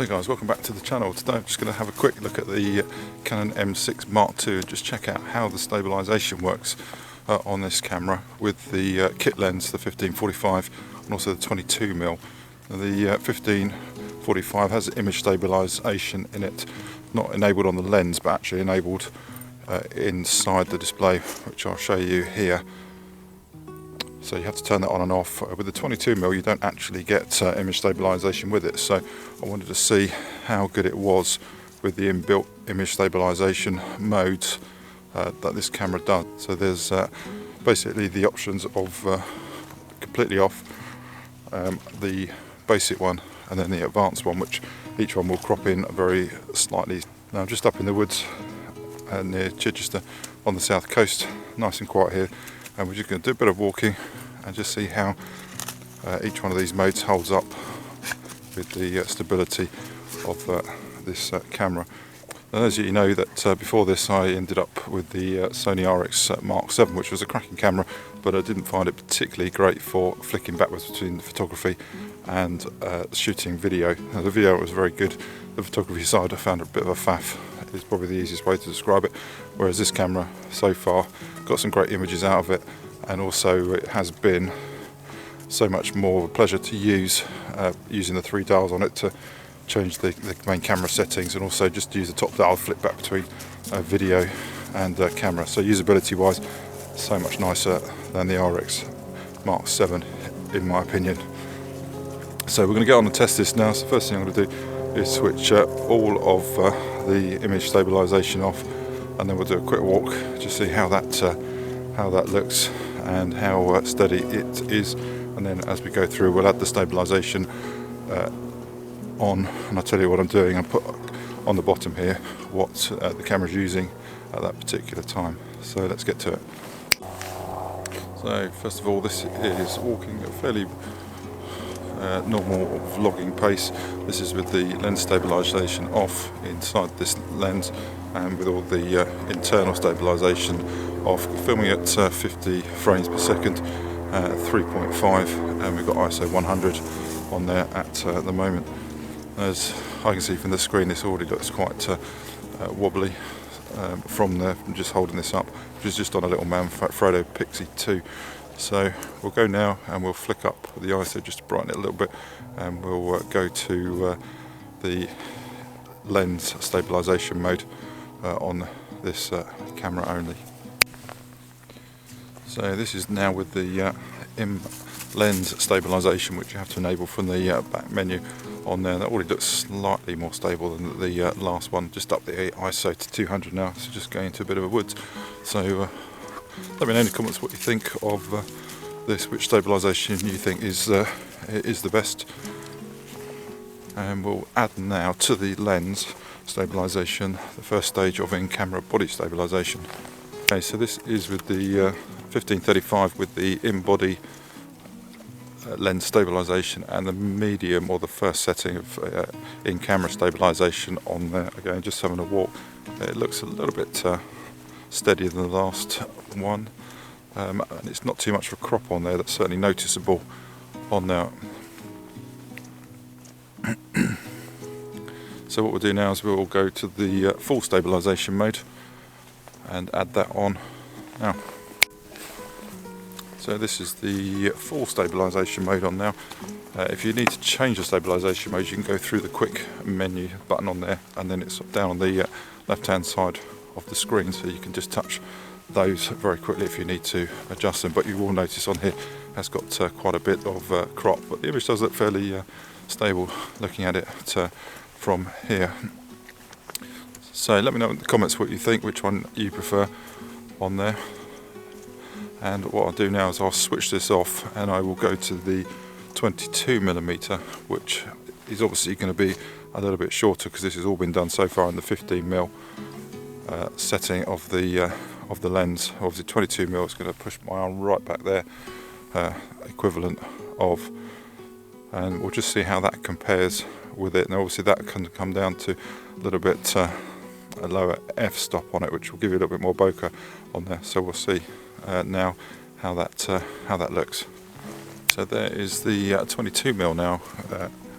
So guys, welcome back to the channel. Today I'm just going to have a quick look at the Canon M6 Mark II and just check out how the stabilisation works on this camera with the kit lens, the 15-45 and also the 22mm. The 15-45 has image stabilisation in it, not enabled on the lens but actually enabled inside the display, which I'll show you here. So you have to turn that on and off. With the 22mm you don't actually get image stabilisation with it, so I wanted to see how good it was with the inbuilt image stabilisation modes that this camera does. So there's basically the options of completely off, the basic one and then the advanced one, which each one will crop in very slightly. Now I'm just up in the woods near Chichester on the south coast, nice and quiet here, and we're just going to do a bit of walking and just see how each one of these modes holds up with the stability of this camera. Now, as you know, that before this I ended up with the Sony RX Mark 7, which was a cracking camera, but I didn't find it particularly great for flicking backwards between the photography and shooting video. Now, the video was very good. The photography side I found a bit of a faff. It's probably the easiest way to describe it, whereas this camera so far got some great images out of it, and also it has been so much more of a pleasure to use, using the 3 dials on it to change the main camera settings, and also just use the top dial to flick back between video and camera. So usability wise, so much nicer than the RX Mark 7 in my opinion. So we're going to get on and test this now. So the first thing I'm going to do is switch all of the image stabilisation off, and then we'll do a quick walk, just see how that looks and how steady it is, and then as we go through we'll add the stabilisation on, and I'll tell you what I'm doing. I'll put on the bottom here what the camera's using at that particular time. So let's get to it. So first of all, this is walking at a fairly normal vlogging pace. This is with the lens stabilisation off inside this lens, and with all the internal stabilisation off, filming at 50 frames per second, 3.5, and we've got ISO 100 on there at the moment. As I can see from the screen, this already looks quite wobbly from just holding this up, which is just on a little Manfrotto Pixie 2. So we'll go now and we'll flick up the ISO just to brighten it a little bit, and we'll go to the lens stabilisation mode on this camera only. So this is now with the lens stabilisation, which you have to enable from the back menu on there. That already looks slightly more stable than the last one, just up the ISO to 200 now, so just going into a bit of a woods. So let me know in the comments what you think of this, which stabilisation you think is the best. And we'll add now to the lens stabilisation the first stage of in-camera body stabilisation. Okay, so this is with the 15-35 with the in-body lens stabilisation and the medium, or the first setting of in-camera stabilisation on there. Again, just having a walk. It looks a little bit steadier than the last one, and it's not too much of a crop on there. That's certainly noticeable on there. So what we'll do now is we'll go to the full stabilisation mode and add that on now. So this is the full stabilisation mode on now. If you need to change the stabilisation mode, you can go through the quick menu button on there, and then it's down on the left hand side of the screen, so you can just touch those very quickly if you need to adjust them. But you will notice on here has got quite a bit of crop, but the image does look fairly stable looking at it from here. So let me know in the comments what you think, which one you prefer on there. And what I'll do now is I'll switch this off and I will go to the 22mm, which is obviously going to be a little bit shorter because this has all been done so far in the 15mm setting of the lens. Obviously 22mm is going to push my arm right back there, equivalent of, and we'll just see how that compares with it. And obviously that can come down to a little bit a lower f-stop on it, which will give you a little bit more bokeh on there. So we'll see now how that looks. So there is the 22mm now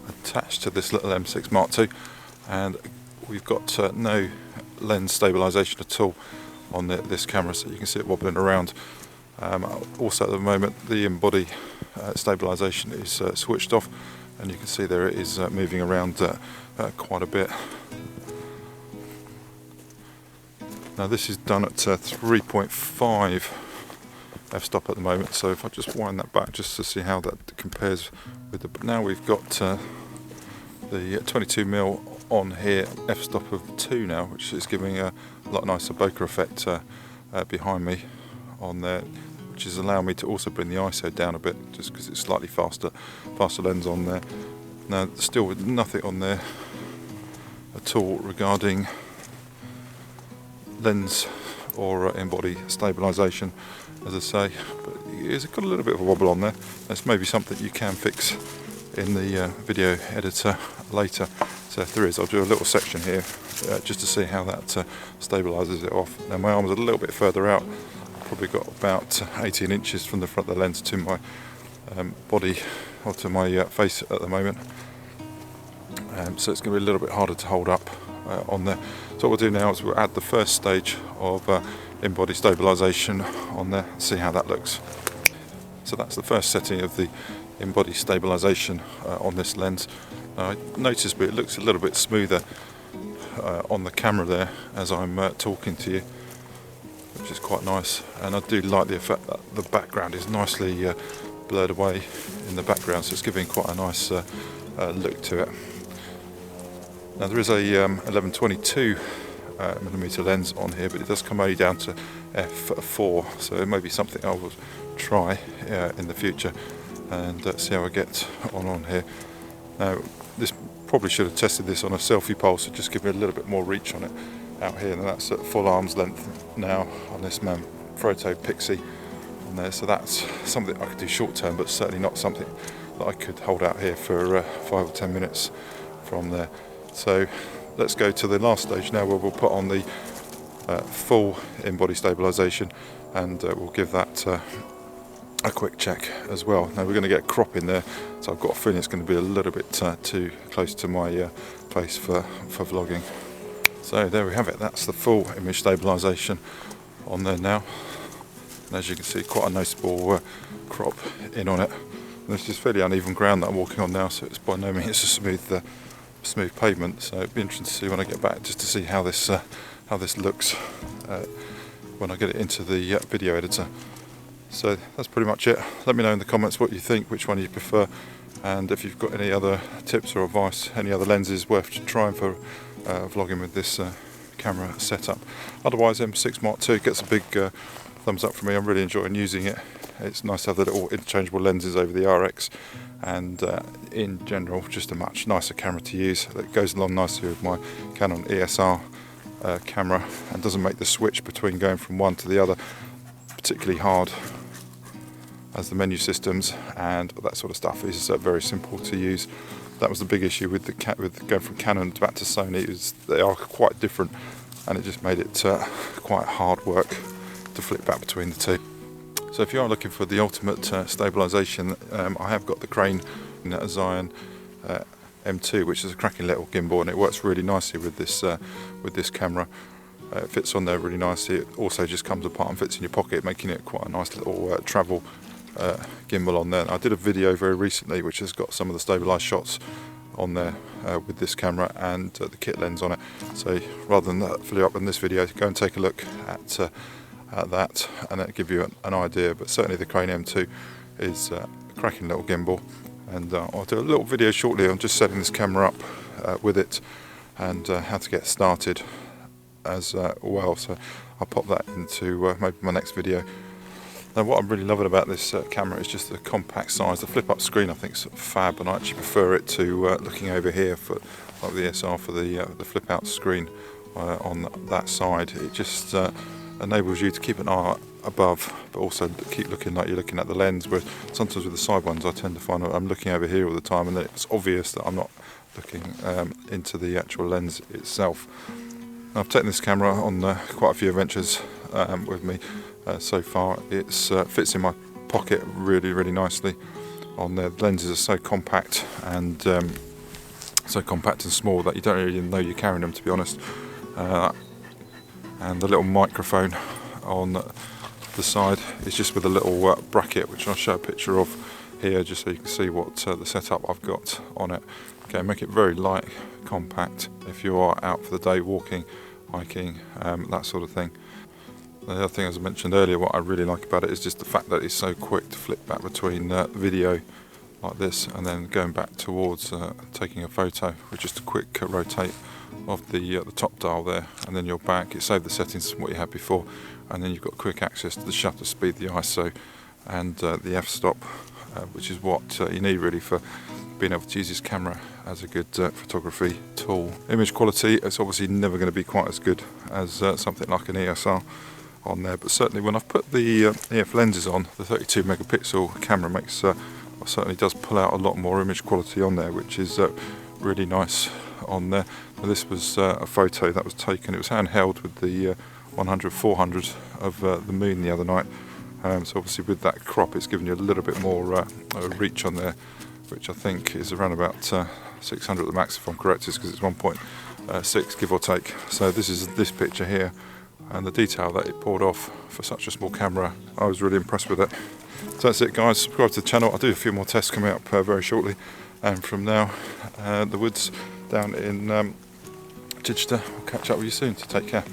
attached to this little M6 Mark II, and we've got no lens stabilisation at all on this camera, so you can see it wobbling around. Also at the moment the in-body stabilisation is switched off, and you can see there it is moving around quite a bit. Now this is done at 3.5 f-stop at the moment, so if I just wind that back just to see how that compares with the... Now we've got the 22mm on here, f-stop of 2 now, which is giving a lot nicer bokeh effect behind me on there, which is allowing me to also bring the ISO down a bit, just because it's slightly faster lens on there. Now still with nothing on there at all regarding lens or in-body stabilisation, as I say, but it's got a little bit of a wobble on there. That's maybe something you can fix in the video editor later. So if there is, I'll do a little section here just to see how that stabilises it off. Now my arm is a little bit further out. I've probably got about 18 inches from the front of the lens to my body, or to my face at the moment. So it's going to be a little bit harder to hold up on there. So what we'll do now is we'll add the first stage of in-body stabilisation on there, see how that looks. So that's the first setting of the in-body stabilisation on this lens. I noticed it looks a little bit smoother on the camera there as I'm talking to you, which is quite nice, and I do like the effect that the background is nicely blurred away in the background, so it's giving quite a nice look to it. Now there is a 11-22mm lens on here, but it does come only down to f4, so it may be something I will try in the future and see how I get on here. Now this probably should have tested this on a selfie pole, so just give me a little bit more reach on it out here, and that's at full arm's length now on this Manfrotto Pixie on there, so that's something I could do short term, but certainly not something that I could hold out here for 5 or 10 minutes from there. So let's go to the last stage now, where we'll put on the full in-body stabilisation, and we'll give that a quick check as well. Now we're going to get a crop in there, so I've got a feeling it's going to be a little bit too close to my face for vlogging. So there we have it, that's the full image stabilisation on there now, and as you can see, quite a noticeable crop in on it. And this is fairly uneven ground that I'm walking on now, so it's by no means a smooth pavement, so it'd be interesting to see when I get back, just to see how this looks when I get it into the video editor. So that's pretty much it. Let me know in the comments what you think, which one you prefer, and if you've got any other tips or advice, any other lenses worth trying for vlogging with this camera setup. Otherwise, M6 Mark II gets a big thumbs up from me. I'm really enjoying using it. It's nice to have the little interchangeable lenses over the RX, and in general just a much nicer camera to use. It goes along nicely with my Canon EOS camera, and doesn't make the switch between going from one to the other particularly hard, as the menu systems and that sort of stuff is very simple to use. That was the big issue with going from Canon back to Sony, is they are quite different, and it just made it quite hard work to flip back between the two. So if you are looking for the ultimate stabilisation, I have got the Crane Zion M2, which is a cracking little gimbal, and it works really nicely with this camera. It fits on there really nicely. It also just comes apart and fits in your pocket, making it quite a nice little travel gimbal on there. I did a video very recently which has got some of the stabilised shots on there with this camera and the kit lens on it. So rather than fill you up in this video, go and take a look at that, and it'll give you an idea. But certainly the Crane M2 is a cracking little gimbal, and I'll do a little video shortly on just setting this camera up with it, and how to get started as well. So I'll pop that into maybe my next video. Now what I'm really loving about this camera is just the compact size. The flip up screen I think is fab, and I actually prefer it to looking over here for like the SR for the flip out screen on that side. It just enables you to keep an eye above, but also keep looking like you're looking at the lens, whereas sometimes with the side ones I tend to find that I'm looking over here all the time, and then it's obvious that I'm not looking into the actual lens itself. I've taken this camera on quite a few adventures with me so far. It fits in my pocket really nicely on there. The lenses are so compact, and so compact and small that you don't really know you're carrying them, to be honest. And the little microphone on the side is just with a little bracket, which I'll show a picture of here just so you can see what the setup I've got on it. Okay, make it very light, compact if you are out for the day walking, hiking, that sort of thing. The other thing, as I mentioned earlier, what I really like about it is just the fact that it's so quick to flip back between video like this and then going back towards taking a photo with just a quick rotate of the top dial there, and then you're back. It saved the settings from what you had before, and then you've got quick access to the shutter speed, the ISO and the f-stop, which is what you need really for being able to use this camera as a good photography tool. Image quality, it's obviously never going to be quite as good as something like an EOS on there, but certainly when I've put the EF lenses on, the 32 megapixel camera certainly does pull out a lot more image quality on there, which is really nice on there. Now, this was a photo that was taken, it was handheld with the 100-400 of the moon the other night, so obviously with that crop it's giving you a little bit more reach on there, which I think is around about 600 at the max if I'm correct, because it's 1.6 give or take. So this is this picture here, and the detail that it pulled off for such a small camera, I was really impressed with it. So that's it guys, subscribe to the channel. I'll do a few more tests coming up very shortly, and from now the woods down in Chichester. I'll catch up with you soon, so take care.